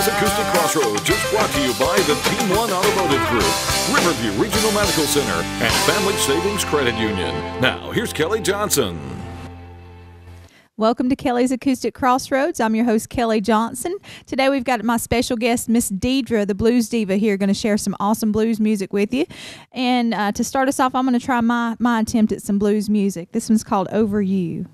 Kelly's Acoustic Crossroads is brought to you by the Team One Automotive Group, Riverview Regional Medical Center, and Family Savings Credit Union. Now, here's Kelly Johnson. Welcome to Kelly's Acoustic Crossroads. I'm your host, Kelly Johnson. Today we've got my special guest, Miss Deidre, the blues diva, here, going to share some awesome blues music with you. And to start us off, I'm going to try my attempt at some blues music. This one's called Over You.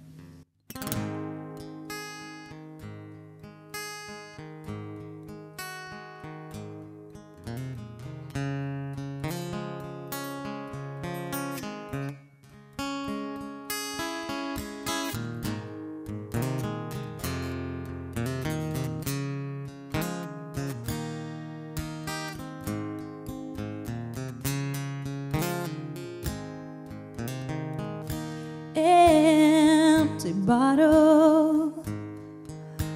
Empty bottle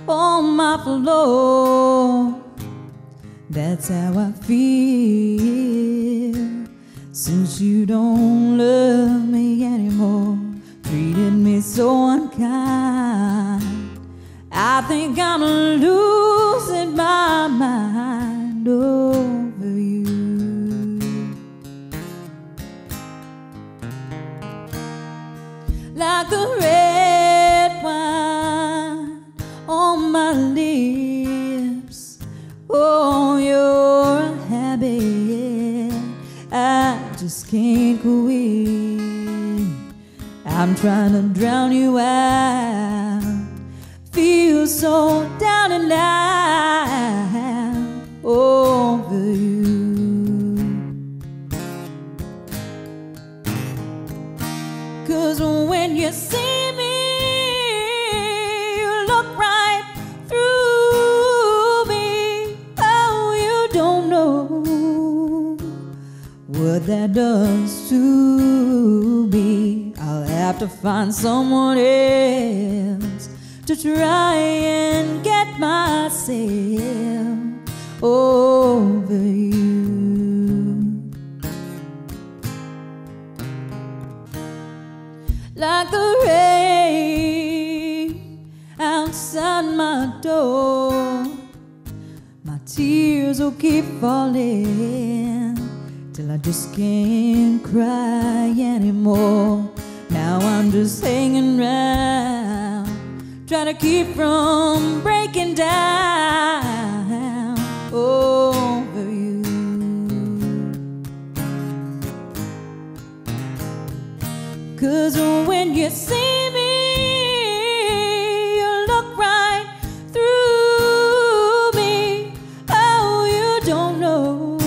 on my floor. That's how I feel since you don't love me anymore. Treated me so unkind. I think I'm losing my mind over you. Like the red wine on my lips. Oh, you're a habit I just can't quit. I'm trying to drown you out. Feel so down and out over you. Cause when you see me, you look right through me. Oh, you don't know what that does to me. I'll have to find someone else to try and get myself over you. Like the rain outside my door, my tears will keep falling till I just can't cry anymore. Now I'm just hanging round, trying to keep from breaking down over you. Cause when you see me, you look right through me. Oh, you don't know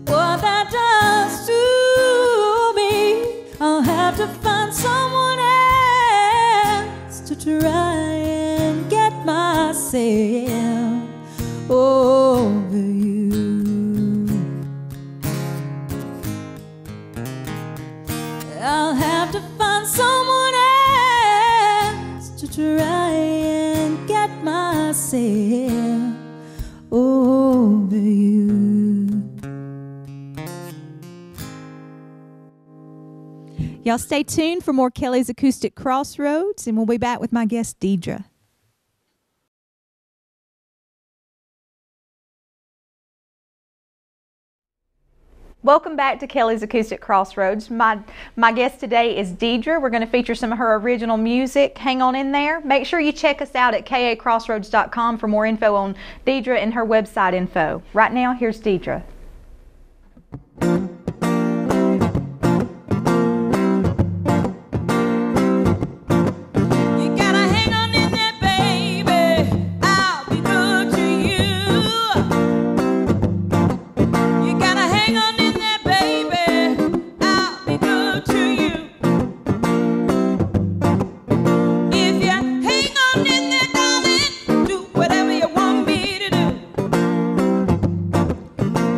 what that does to me. I'll have to find someone else to try and get myself over you. I'll have to find someone else to try and get myself over you. Y'all stay tuned for more Kelly's Acoustic Crossroads, and we'll be back with my guest, Deidre. Welcome back to Kelly's Acoustic Crossroads. My guest today is Deidre. We're going to feature some of her original music. Hang on in there. Make sure you check us out at kacrossroads.com for more info on Deidre and her website info. Right now, here's Deidre.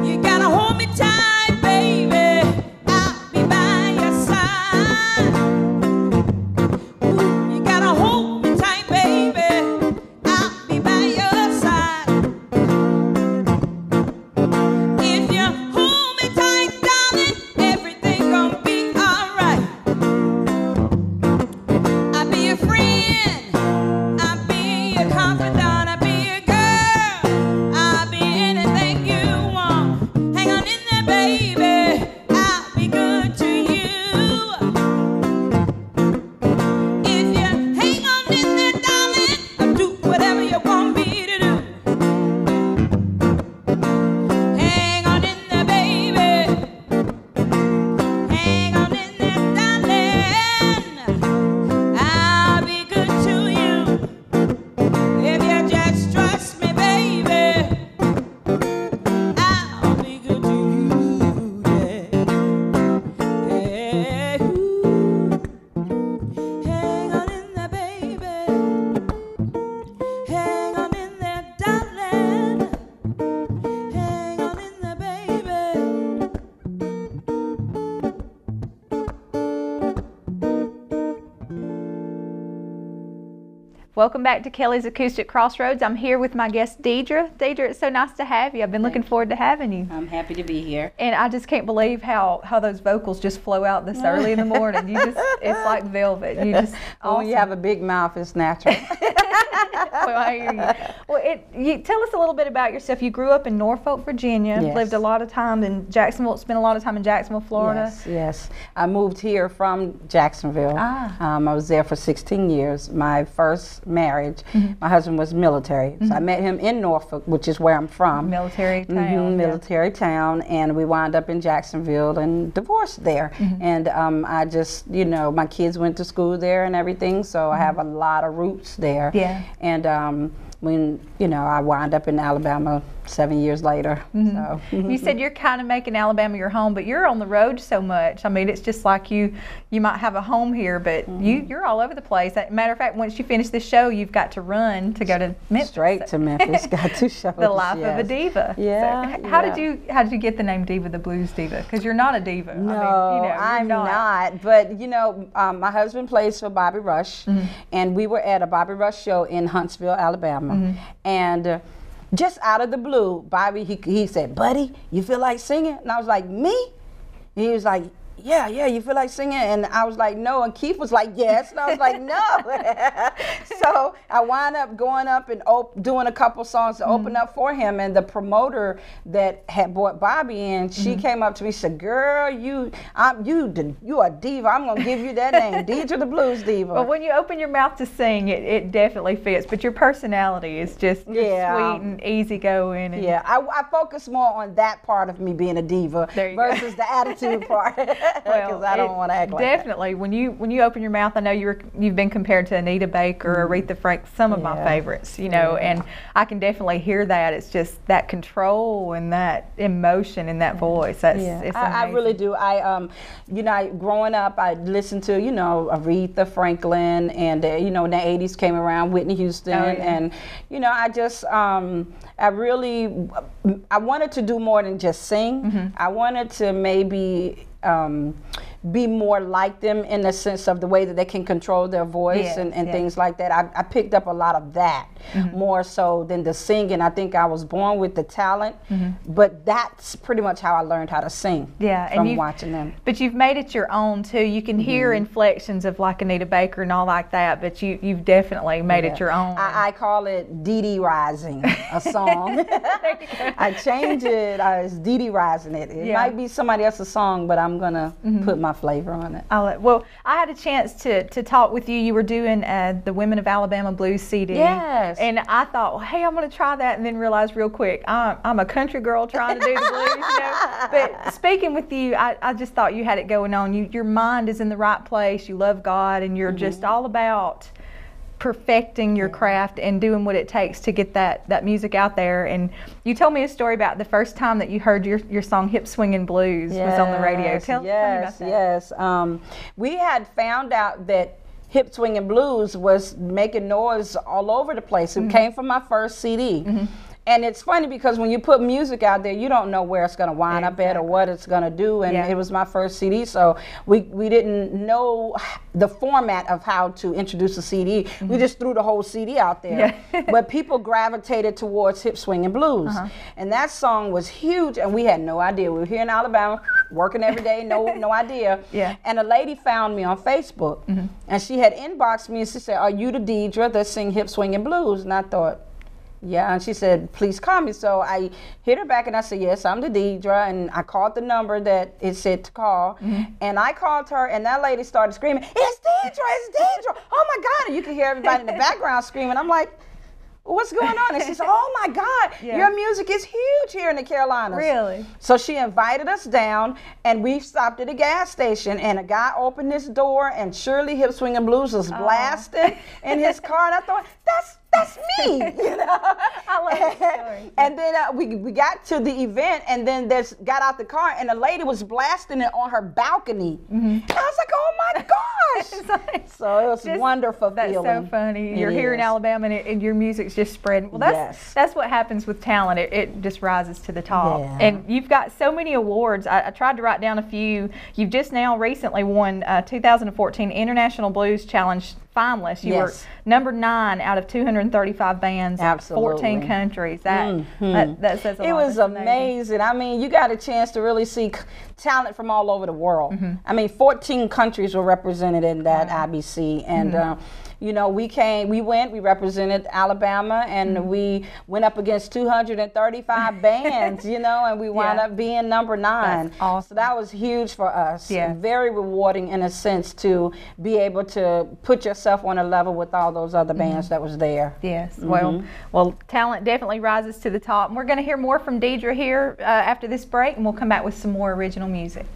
You Welcome back to Kelli's Acoustic Crossroads. I'm here with my guest, Deidre. Deidre, it's so nice to have you. I've been looking forward to having you. I'm happy to be here. And I just can't believe how those vocals just flow out this early in the morning. It's like velvet. Awesome. When you have a big mouth, it's natural. Well, I hear you. Well, tell us a little bit about yourself. You grew up in Norfolk, Virginia, Yes. lived a lot of time in Jacksonville, spent a lot of time in Jacksonville, Florida. Yes. I moved here from Jacksonville. I was there for 16 years. My first marriage, my husband was military. So I met him in Norfolk, which is where I'm from. Military town. Military town, and we wound up in Jacksonville and divorced there. And I just, my kids went to school there and everything, so I have a lot of roots there. Yeah. And when, I wound up in Alabama 7 years later. So. You said you're kind of making Alabama your home, but you're on the road so much. I mean, it's just like you might have a home here, but you're all over the place. Matter of fact, once you finish this show, you've got to run to go to Memphis. Straight to Memphis, got 2 shows. The life of a diva. Yeah. So how did you get the name Diva, the blues diva? Because you're not a diva. No, I'm not. But my husband plays for Bobby Rush, and we were at a Bobby Rush show in Huntsville, Alabama, and just out of the blue, Bobby, he said, "Buddy, you feel like singing?" And I was like, "Me?" And he was like, yeah, you feel like singing? And I was like, no. And Keith was like, yes. And I was like, no. So I wound up going up and doing a couple songs to open up for him. And the promoter that had brought Bobby in, she came up to me and said, girl, you a diva. I'm going to give you that name, Deidre the Blues Diva. Well, when you open your mouth to sing, it definitely fits. But your personality is just sweet and easygoing. And I focus more on that part of me being a diva versus the attitude part. Because I don't want to act like that. Definitely. When you open your mouth, I know you've been compared to Anita Baker, Aretha Franklin, some of my favorites, and I can definitely hear that. It's just that control and that emotion in that voice. It's I really do. Growing up, I listened to, Aretha Franklin, and, in the 80s came around, Whitney Houston, and, I wanted to do more than just sing. I wanted to maybe be more like them in the sense of the way that they can control their voice and things like that. I picked up a lot of that more so than the singing. I think I was born with the talent, but that's pretty much how I learned how to sing from watching them. But you've made it your own too. You can hear inflections of like Anita Baker and all like that, but you've definitely made it your own. I call it Dee Dee Rising, a song. I change it as Dee Dee Rising it. It might be somebody else's song, but I'm going to put my flavor on it. Well, I had a chance to talk with you. You were doing the Women of Alabama Blues CD. Yes. And I thought, well, hey, I'm going to try that, and then realized real quick, I'm a country girl trying to do the blues, But speaking with you, I just thought you had it going on. Your mind is in the right place. You love God, and you're just all about perfecting your craft and doing what it takes to get that music out there. And you told me a story about the first time that you heard your song Hip Swingin' Blues was on the radio. Tell me about that. Yes. We had found out that Hip Swingin' Blues was making noise all over the place. It came from my first CD. And it's funny because when you put music out there, you don't know where it's going to wind up at or what it's going to do. And it was my first CD, so we didn't know the format of how to introduce a CD. We just threw the whole CD out there. But people gravitated towards Hip Swingin' Blues. And that song was huge, and we had no idea. We were here in Alabama, working every day, no idea. And a lady found me on Facebook, and she had inboxed me, and she said, "Are you the Deidre that sing Hip Swingin' Blues?" And I thought, yeah, and she said, "Please call me." So I hit her back and I said, "Yes, I'm the Deidre," and I called the number that it said to call, and I called her, and that lady started screaming, "It's Deidre, oh my God," and you can hear everybody in the background screaming. I'm like, what's going on? And she said, "Oh my God, your music is huge here in the Carolinas." Really? So she invited us down, and we stopped at a gas station, and a guy opened this door, and surely Hip Swingin' Blues was blasting in his car, and I thought, that's me, I love that story. And then we got to the event, and then got out the car, and a lady was blasting it on her balcony. And I was like, oh my gosh. So it was wonderful feeling. That's so funny. You're here in Alabama, and your music's just spreading. Well, that's what happens with talent. It just rises to the top. And you've got so many awards. I tried to write down a few. You've just now recently won 2014 International Blues Challenge finalists. You Yes. were number 9 out of 235 bands, Absolutely. 14 countries. That says a lot. It was That's amazing. I mean, you got a chance to really see talent from all over the world. I mean, 14 countries were represented in that IBC, and you know, we represented Alabama, and we went up against 235 bands, you know, and we wound up being number 9. That's awesome. So that was huge for us. Yeah. Very rewarding in a sense to be able to put yourself on a level with all those other bands that was there. Yes. Well, talent definitely rises to the top. And we're going to hear more from Deidre here after this break, and we'll come back with some more original music.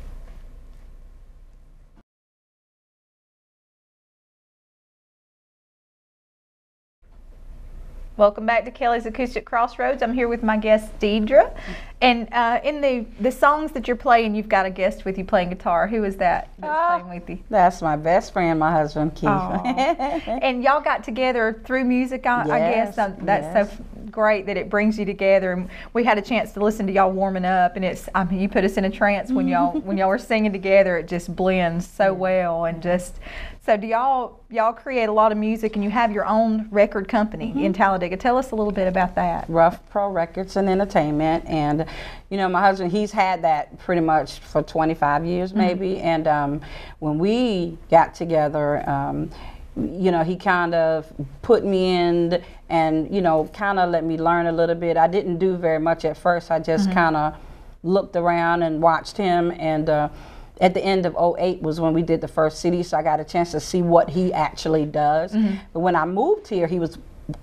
Welcome back to Kelly's Acoustic Crossroads. I'm here with my guest, Deidre. And in the songs that you're playing, you've got a guest with you playing guitar. Who is that that's playing with you? That's my best friend, my husband, Keith. And y'all got together through music, I guess. That's so great that it brings you together. And we had a chance to listen to y'all warming up, and you put us in a trance when y'all were singing together. It just blends so well, and just so do y'all create a lot of music, and you have your own record company in Talladega. Tell us a little bit about that. Rough Pro Records and Entertainment, and you know, my husband, he's had that pretty much for 25 years maybe, and when we got together, you know, he kind of put me in and, you know, kind of let me learn a little bit. I didn't do very much at first. I just kind of looked around and watched him, and at the end of 2008 was when we did the first CD, so I got a chance to see what he actually does. But when I moved here, he was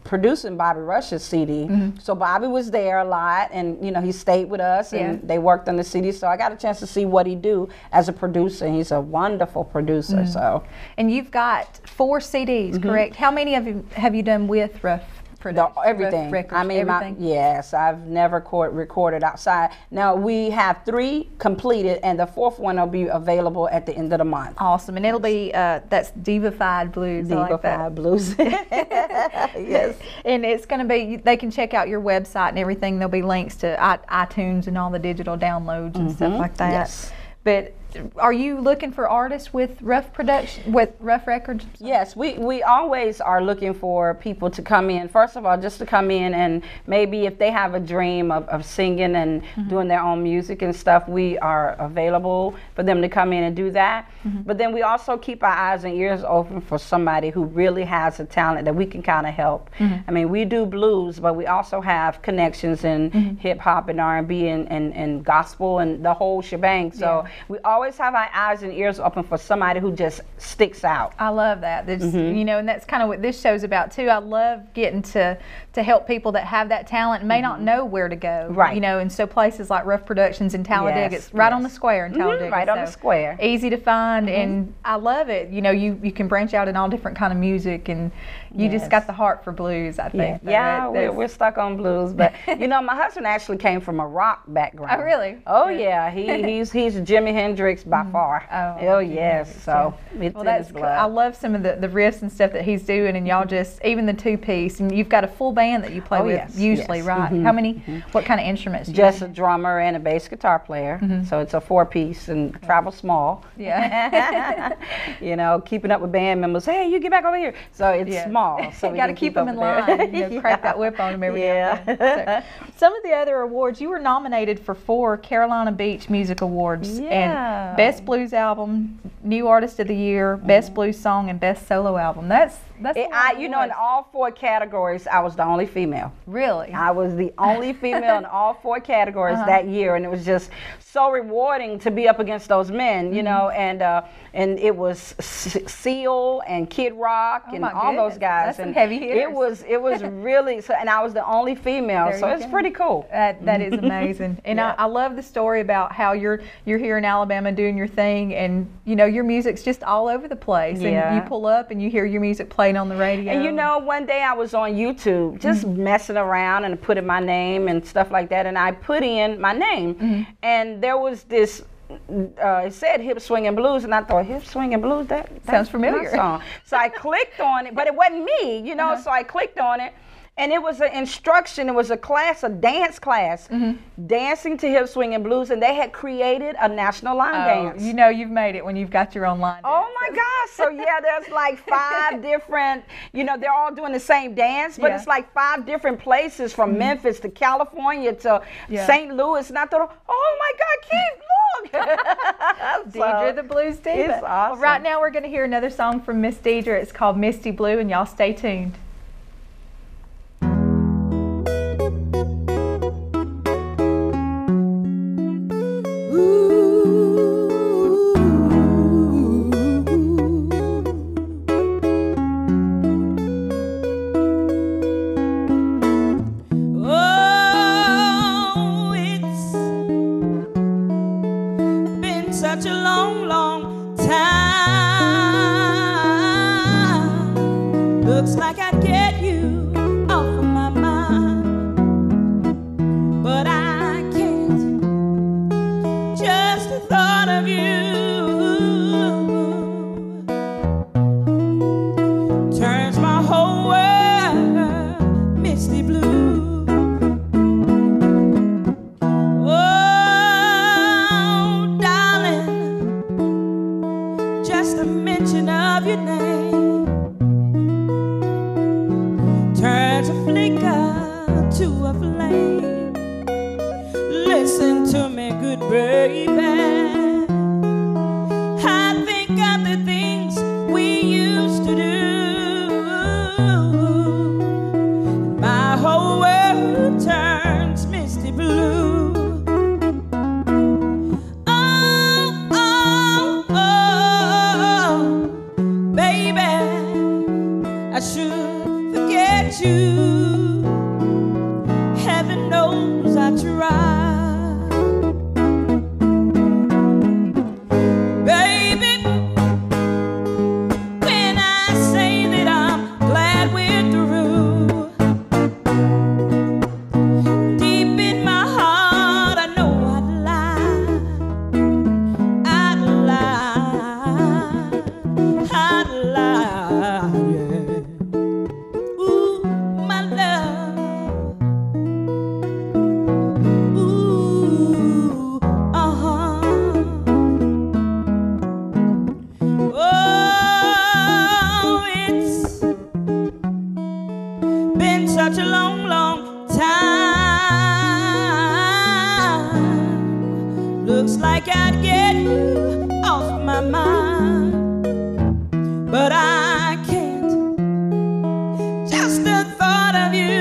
producing Bobby Rush's CD, so Bobby was there a lot, and you know, he stayed with us, and they worked on the CD, so I got a chance to see what he do as a producer. He's a wonderful producer. So, and you've got 4 CDs, correct? How many have you done with Rough? Everything. Records, I mean, everything? yes, I've never recorded outside. Now we have 3 completed, and the 4th one will be available at the end of the month. Awesome, and it'll be that's Divified Blues. Divified Blues. Yes, and it's going to be. They can check out your website and everything. There'll be links to iTunes and all the digital downloads and stuff like that. Yes. But are you looking for artists with Rough production, with Rough Records? Yes, we always are looking for people to come in. First of all, just to come in, and maybe if they have a dream of singing and doing their own music and stuff, we are available for them to come in and do that. But then we also keep our eyes and ears open for somebody who really has a talent that we can kind of help. I mean, we do blues, but we also have connections in hip hop and R&B and gospel and the whole shebang. So we always have our eyes and ears open for somebody who just sticks out. I love that. You know, and that's kind of what this show's about too. I love getting to help people that have that talent and may not know where to go. Right. You know, and so places like Rough Productions in Talladega, it's right on the square in Talladega. Right on the square. Easy to find, and I love it. You know, you can branch out in all different kind of music, and you just got the heart for blues, I think. Yeah, we're stuck on blues, but you know, my husband actually came from a rock background. Oh, really? Oh, yeah. He's Jimi Hendrix by far. Oh, yes. So it's well, in his blood. I love some of the riffs and stuff that he's doing, and y'all just, even the 2-piece, and you've got a full band that you play with usually, right? How many, what kind of instruments do you Just have? a drummer and a bass guitar player. So it's a 4-piece and travel small. Yeah. You know, keeping up with band members. Hey, you get back over here. So it's small. So you got to keep them in line. You know, crack that whip on them every now and then. So, some of the other awards, you were nominated for 4 Carolina Beach Music Awards. And Best Blues Album, New Artist of the Year, Best Blues Song, and Best Solo Album. That's you know, in all 4 categories, I was the only female. Really? I was the only female in all 4 categories that year, and it was just so rewarding to be up against those men, you know, and it was Seal and Kid Rock and all those guys. That's some heavy hitters. It was really, and I was the only female, so it's pretty cool. That is amazing. And I love the story about how you're here in Alabama doing your thing, and you know, your music's just all over the place, and you pull up and you hear your music playing on the radio. And you know, one day I was on YouTube just messing around and putting my name and stuff like that, and I put in my name, and there was this it said Hip Swinging Blues, and I thought, Hip Swinging Blues, that sounds familiar. My song. So I clicked on it, but it wasn't me, you know, so I clicked on it, And it was an instruction, it was a class, a dance class, dancing to hip swinging blues, and they had created a national line dance. You know you've made it when you've got your own line dance. Oh my gosh, so yeah, there's like 5 different, you know, they're all doing the same dance, but it's like 5 different places from Memphis to California to St. Louis, and I thought, oh my God, Keith, look. Deidre the Blues Diva. It's awesome. Well, right now we're going to hear another song from Miss Deidre. It's called Misty Blue, and y'all stay tuned. Such a long, long time. Looks like I'd get you off of my mind, but I can't. Just the thought of you turns my whole world misty blue. Just a mention of your name turns a flicker to a flame. Listen to me, good baby. I think of the things we used to do. My whole world turns misty blue. I should forget you. Heaven knows I tried. Baby, when I say that I'm glad we're through, deep in my heart I know I'd lie. I'd lie. I'd lie, yeah. Such a long, long time. Looks like I'd get you off my mind, but I can't. Just the thought of you,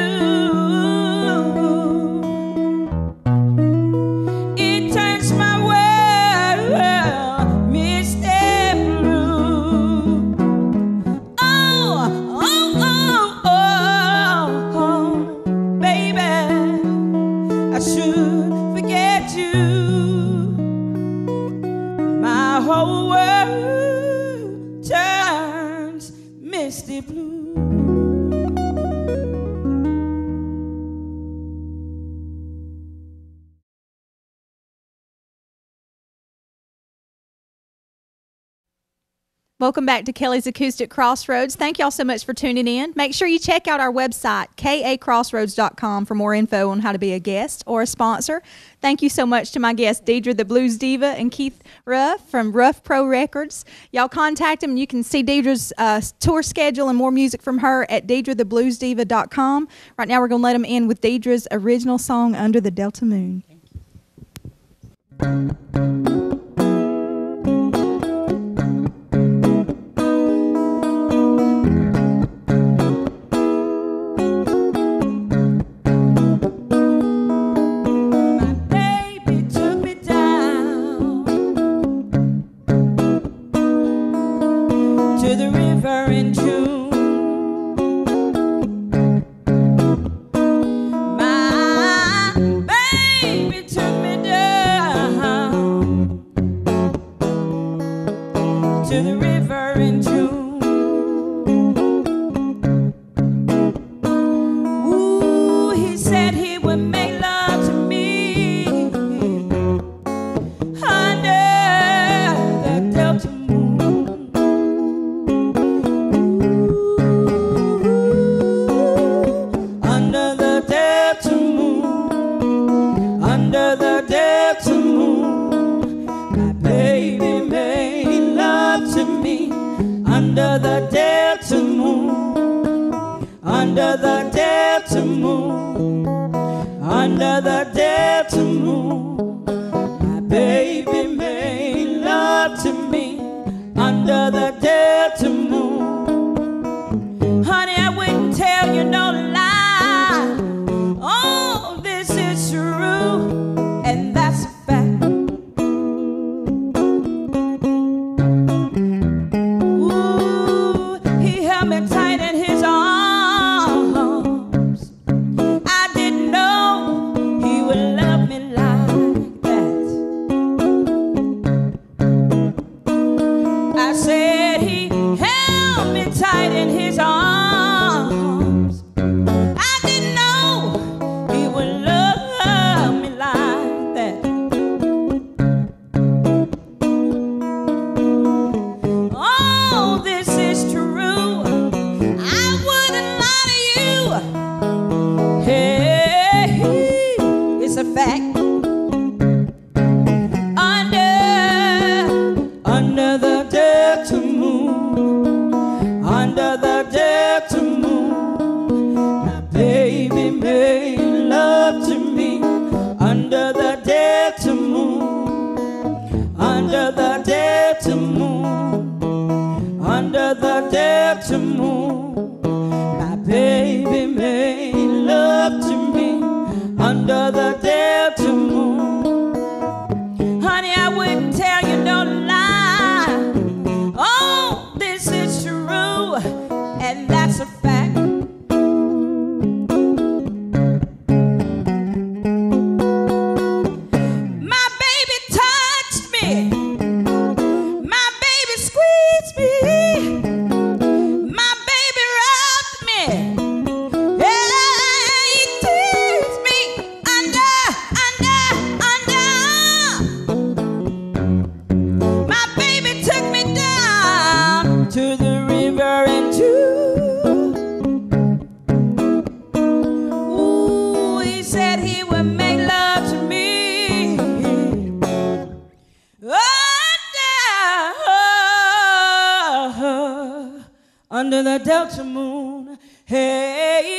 it turns my world misty blue. Oh, oh, oh, oh. I should forget you. My whole world turns misty blue. Welcome back to Kelly's Acoustic Crossroads. Thank y'all so much for tuning in. Make sure you check out our website, kacrossroads.com, for more info on how to be a guest or a sponsor. Thank you so much to my guests, Deidre the Blues Diva and Keith Ruff from Ruff Pro Records. Y'all contact them. You can see Deidre's tour schedule and more music from her at deidrethebluesdiva.com. Right now we're going to let them in with Deidre's original song, Under the Delta Moon. To the river in June, my baby took me down under the Delta moon. My baby made love to me under the Delta moon. Honey, I wouldn't tell you no lie. Oh, this is true, and that's a fact. Ooh, he held me tight in his arms. I didn't know he would love me like that. I said he held me tight in his arms. I didn't know he would love me like that. Oh, this is true. I wouldn't lie to you. Hey, it's a fact. Under the Delta moon, under the Delta moon, my baby made love to me under the Delta moon, under the Delta moon, under the Delta moon, my baby made love to me under the Delta moon. Honey, I wouldn't tell you no lie. Oh, this is true, and that's a fact. My baby touched me. My baby squeezed me. My baby rubbed me. Yeah, he teased me under. My baby took me down to the river and ooh, he said he would make love to me under the Delta moon. Hey.